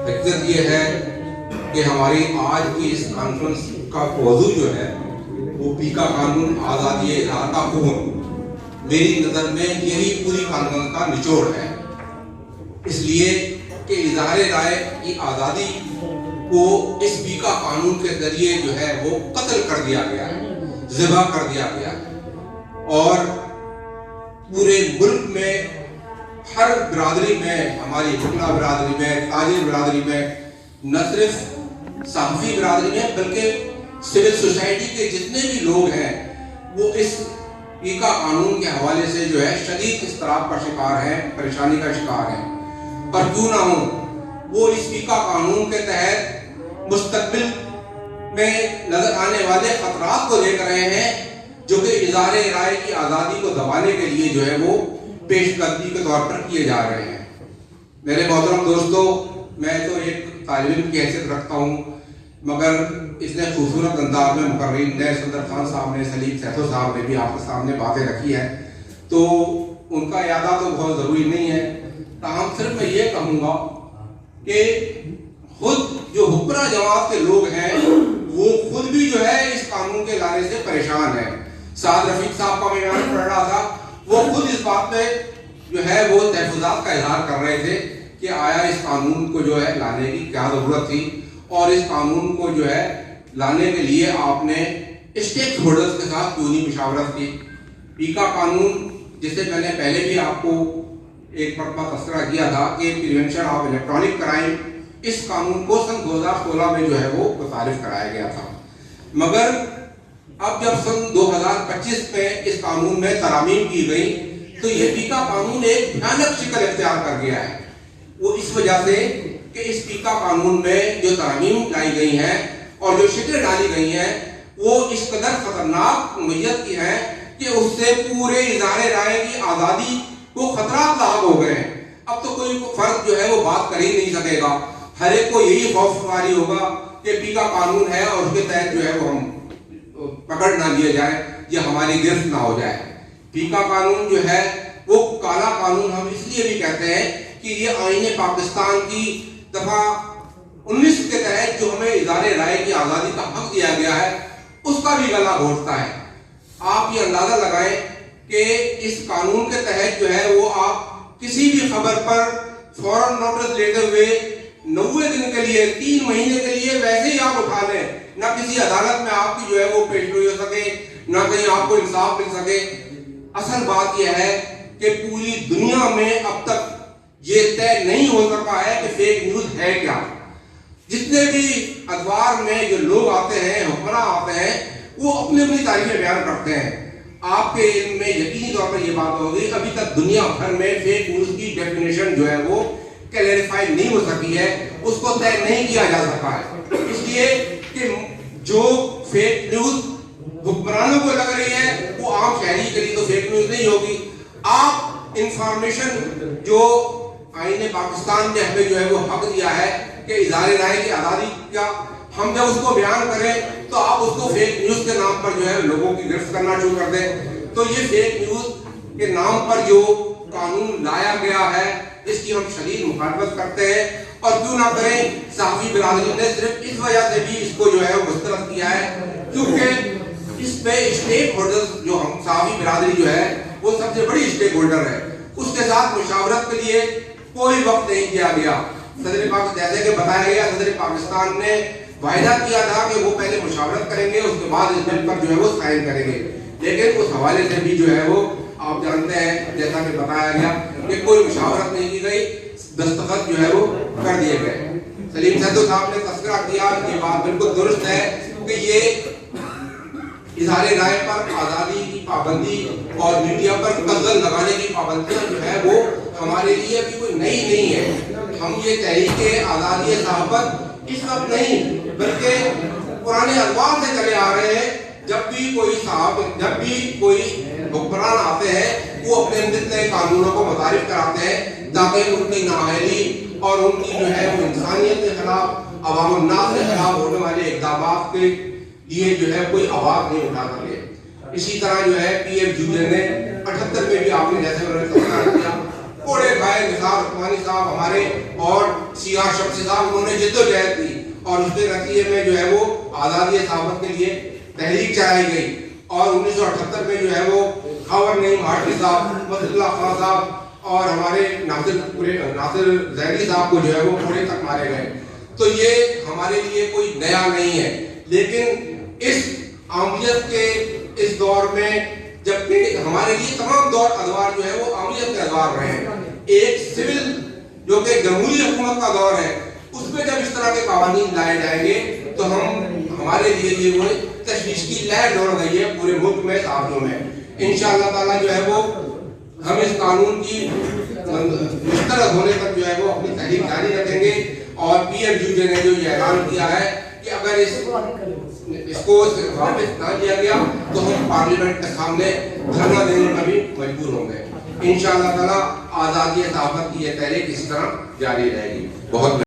حقیقت یہ ہے کہ ہماری آج کی اس کانفرنس کا موضوع جو ہے وہ پیکا قانون، آزادی اظہار کا حکم، میری نظر میں یہی پوری کانفرنس کا نچوڑ ہے، اس لیے کہ اظہار رائے کی آزادی کو اس پیکا قانون کے ذریعے جو ہے وہ قتل کر دیا گیا ہے، ذبح کر دیا گیا ہے، اور پورے ملک میں ہر برادری میں، ہماری حکمراں برادری میں، تاجر برادری میں، نہ صرف صحافی برادری میں بلکہ سول سوسائٹی کے جتنے بھی لوگ ہیں وہ اس پیکا قانون کے حوالے سے جو ہے شدید اضطراب کا شکار ہیں، پریشانی کا شکار ہیں، پر کیوں نہ ہوں وہ اس پیکا قانون کے تحت مستقبل میں نظر آنے والے خطرات کو دیکھ رہے ہیں جو کہ اظہار رائے کی آزادی کو دبانے کے لیے جو ہے وہ پیش قدمی کے طور پر کیے جا رہے ہیں۔ میرے محترم دوستو، میں تو ایک طالب علم کی حیثیت رکھتا ہوں، مگر اس نے خوبصورت انداز میں مقررین نے صدر خان صاحب نے، سلیم سیتھو صاحب نے بھی آپ کے سامنے باتیں رکھی ہیں، تو ان کا اعادہ تو بہت ضروری نہیں ہے، تاہم صرف میں یہ کہوں گا کہ خود جو حکمراں جماعت کے لوگ ہیں وہ خود بھی جو ہے اس قانون کے لانے سے پریشان ہیں۔ سعد رفیق صاحب کا میں بیان پڑھ رہا تھا، وہ خود اس بات میں جو ہے وہ تحفظات کا اظہار کر رہے تھے کہ آیا اس قانون کو جو ہے لانے کی کیا ضرورت تھی، اور اس قانون کو جو ہے لانے کے لیے آپ نے اسٹیک ہولڈرز کے ساتھ کیوں نہیں مشاورت کی۔ پیکا قانون جسے میں نے پہلے بھی آپ کو ایک مرتبہ تذکرہ کیا تھا کہ پریونشن آف الیکٹرانک کرائم، اس قانون کو سن 2016 میں جو ہے وہ متعارف کرایا گیا تھا، مگر اب جب سن 2025 میں اس قانون میں ترامیم کی گئی تو یہ پیکا قانون ایک بھیانک شکل اختیار کر گیا ہے۔ وہ اس وجہ سے کہ اس پیکا قانون میں جو ترامیم لائی گئی ہیں اور جو شکلیں ڈالی گئی ہیں وہ اس قدر خطرناک نوعیت کی ہیں کہ اس سے پورے اظہار رائے کی آزادی کو خطرات لاحق ہو گئے ہیں۔ اب تو کوئی فرد جو ہے وہ بات کر ہی نہیں سکے گا، ہر ایک کو یہی خوف سواری ہوگا کہ پیکا قانون ہے اور اس کے تحت جو ہے وہ ہم پکڑ نہ لیے جائے یا ہماری گرفت نہ ہو جائے۔ پیکا قانون جو ہے وہ کالا قانون ہم اس لیے بھی کہتے ہیں کہ یہ آئین پاکستان کی دفعہ 19 کے تحت جو ہمیں اظہار رائے کی آزادی کا حق دیا گیا ہے اس کا بھی گلا گھونٹتا ہے۔ آپ یہ اندازہ لگائیں کہ اس قانون کے تحت جو ہے وہ آپ کسی بھی خبر پر فوراً نوٹس لیتے ہوئے 90 دن کے لیے، 3 مہینے کے لیے ویسے ہی آپ اٹھا لیں، نہ کسی عدالت میں آپ کی جو ہے وہ پیشگوئی ہو سکے، نہ کہیں آپ کو انصاف مل سکے۔ اصل بات یہ ہے کہ پوری دنیا میں اب تک یہ طے نہیں ہو سکا ہے کہ فیک نیوز ہے کیا۔ جتنے بھی اخبار میں جو لوگ آتے ہیں، حکمراں آتے ہیں، وہ اپنی اپنی تاریخیں بیان کرتے ہیں۔ آپ کے علم میں یقینی طور پر یہ بات ہوگی ابھی تک دنیا بھر میں فیک نیوز کی ڈیفینیشن جو ہے وہ کلیریفائی نہیں ہو سکی ہے، اس کو طے نہیں کیا جا سکا ہے، اس لیے کہ جو فیک نیوز حکمرانوں کو لگ رہی ہے وہ عام شہری کے لیے تو فیک نیوز نہیں ہوگی۔ آپ انفارمیشن جو آئین پاکستان نے ہمیں جو ہے وہ حق دیا ہے کہ اظہار رائے کی آزادی کا، ہم جب اس کو بیان کریں تو آپ اس کو فیک نیوز کے نام پر جو ہے لوگوں کی گرفت کرنا شروع کر دیں۔ تو یہ فیک نیوز کے نام پر جو قانون لایا گیا ہے اس کی ہم شدید مخالفت کرتے ہیں، اور کیوں نہ کریں، صحافی برادری نے صرف اس وجہ سے بھی اس کو جو ہے وہ مسترد کیا ہے کیونکہ اس پہ اسٹیک ہولڈرز جو ہم صحافی برادری جو ہے وہ سب سے بڑی اسٹیک ہولڈر ہے، اس کے ساتھ مشاورت کے لیے کوئی وقت نہیں کیا گیا۔ صدر پاک جیسے کہ بتایا گیا، صدر پاکستان نے وعدہ کیا تھا کہ وہ پہلے مشاورت کریں گے، اس کے بعد اس بل پر جو ہے وہ سائن کریں گے، لیکن اس حوالے سے بھی جو ہے وہ آپ جانتے ہیں جیسا کہ بتایا گیا کہ کوئی مشاورت نہیں کی گئی، دستخط جو ہے وہ کر دیے گئے۔ سلیم سیتھو صاحب نے تذکرہ کیا، یہ بات بالکل درست ہے کہ یہ اظہار رائے پر آزادی کی پابندی اور میڈیا پر قزل لگانے کی پابندیاں جو ہے وہ ہمارے لیے ابھی کوئی نئی نہیں ہے۔ ہم یہ تحریک آزادی صحافت اس وقت نہیں بلکہ پرانے ادوار سے چلے آ رہے ہیں۔ جب بھی کوئی حکمران آتے ہیں وہ اپنے نئے قانونوں کو متعارف کراتے ہیں تاکہ ان کی نااہلی اور ان کی جو ہے وہ انسانیت کے خلاف، عوام الناس کے خلاف ہونے والے اقدامات کے لیے جو ہے کوئی آواز نہیں اٹھا سکے۔ اسی طرح جو ہے پی ایف یونین نے 78 میں بھی آپ نے جیسے انہوں نے تذکرہ کیا بڑے بھائی نثار عثمانی صاحب ہمارے اور سیاہ شمسی صاحب انہوں نے جدوجہد کی اور اس کے نتیجے میں جو ہے وہ آزادی صحافت کے لیے تحریک چلائی گئی اور 1978 میں جو ہے وہ خاور نعیم ہاٹلی صاحب، مسعود اللہ خان صاحب اور ہمارے ناصر ظہری صاحب کو جو ہے وہ پورے تک مارے گئے. تو یہ ہمارے لیے کوئی نیا نہیں ہے، لیکن اس عامیت کے اس دور میں جبکہ ہمارے لیے تمام دور ادوار جو ہے وہ عامیت کے ادوار رہے ہیں، ایک سول جو کہ جمہوری حکومت کا دور ہے، اس میں جب اس طرح کے قوانین لائے جائیں گے تو ہمارے لیے یہ وہ تشویش کی لہر دوڑ گئی ہے پورے ملک میں، صحافیوں میں. انشاءاللہ تعالیٰ جو ہے وہ ہم اس قانون کی مسترد ہونے تک جو ہے وہ اپنی تحریک جاری رکھیں گے اور پی ایم یو نے جو یہ اعلان کیا ہے کہ اگر اس کو واپس نہ کیا گیا تو ہم پارلیمنٹ کے سامنے دھرنا دینے پر بھی مجبور ہوں گے. انشاءاللہ تعالیٰ آزادی صحافت کی یہ تحریک اسی طرح جاری رہے گی. بہت